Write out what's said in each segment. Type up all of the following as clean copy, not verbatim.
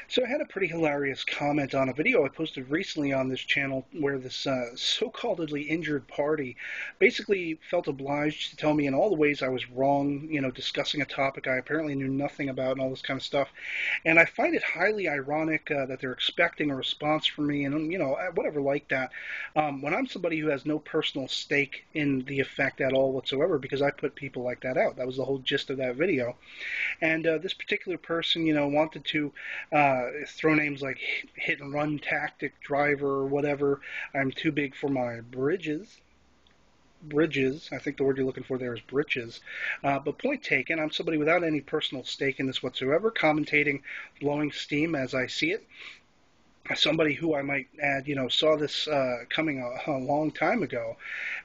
So I had a pretty hilarious comment on a video I posted recently on this channel where this so-calledly injured party basically felt obliged to tell me in all the ways I was wrong, discussing a topic I apparently knew nothing about and all this kind of stuff. And I find it highly ironic that they're expecting a response from me and, whatever like that, when I'm somebody who has no personal stake in the effect at all whatsoever because I put people like that out. That was the whole gist of that video. And this particular person, wanted to throw names like hit and run tactic, driver, or whatever. I'm too big for my bridges. Bridges, I think the word you're looking for there is britches. But point taken, I'm somebody without any personal stake in this whatsoever, commentating, blowing steam as I see it. Somebody who I might add, saw this coming a long time ago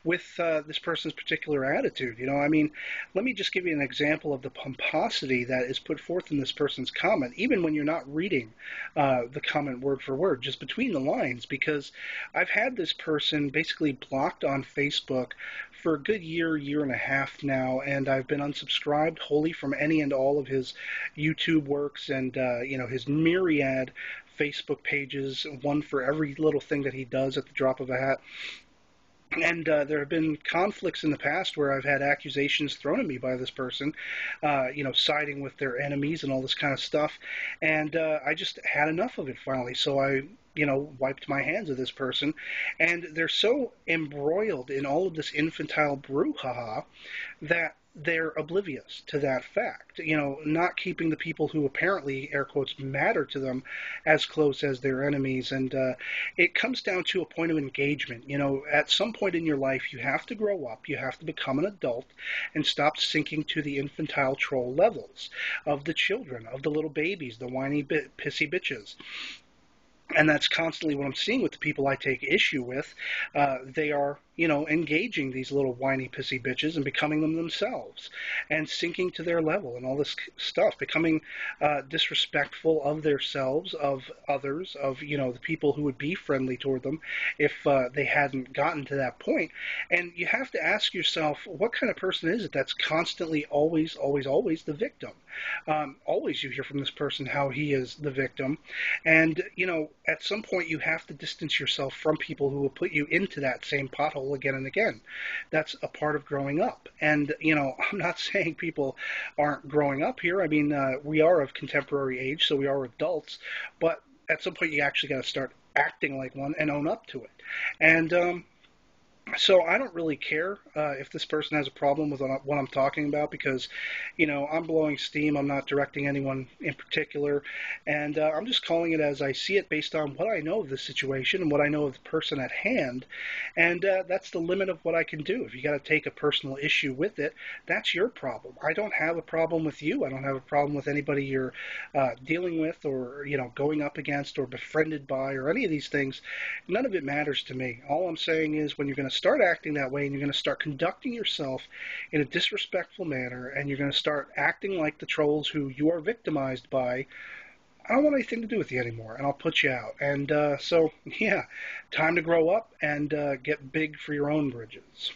with this person's particular attitude. Let me just give you an example of the pomposity that is put forth in this person's comment, even when you're not reading the comment word for word, just between the lines, because I've had this person basically blocked on Facebook for a good year and a half now, and I've been unsubscribed wholly from any and all of his YouTube works and, his myriad Facebook pages, one for every little thing that he does at the drop of a hat. And there have been conflicts in the past where I've had accusations thrown at me by this person, siding with their enemies and all this kind of stuff. And I just had enough of it finally. So I wiped my hands of this person. And they're so embroiled in all of this infantile brouhaha that they're oblivious to that fact, not keeping the people who apparently, air quotes, matter to them as close as their enemies. And it comes down to a point of engagement. At some point in your life, you have to grow up, you have to become an adult and stop sinking to the infantile troll levels of the children, of the little babies, the whiny, pissy bitches. And that's constantly what I'm seeing with the people I take issue with. They are, engaging these little whiny, pissy bitches and becoming them themselves and sinking to their level and all this stuff, becoming disrespectful of themselves, of others, of, the people who would be friendly toward them if they hadn't gotten to that point. And you have to ask yourself, what kind of person is it that's constantly, always, always, always the victim? Always you hear from this person how he is the victim. And, at some point you have to distance yourself from people who will put you into that same pothole again and again. That's a part of growing up. And, I'm not saying people aren't growing up here. I mean, we are of contemporary age, so we are adults. But at some point you actually got to start acting like one and own up to it. And, so I don't really care if this person has a problem with what I'm talking about because, I'm blowing steam. I'm not directing anyone in particular. And I'm just calling it as I see it based on what I know of the situation and what I know of the person at hand. And that's the limit of what I can do. If you got to take a personal issue with it, that's your problem. I don't have a problem with you. I don't have a problem with anybody you're dealing with or, going up against or befriended by or any of these things. None of it matters to me. All I'm saying is when you're going to start acting that way and you're going to start conducting yourself in a disrespectful manner and you're going to start acting like the trolls who you are victimized by, I don't want anything to do with you anymore and I'll put you out. And so, yeah, time to grow up and get big for your own bridges.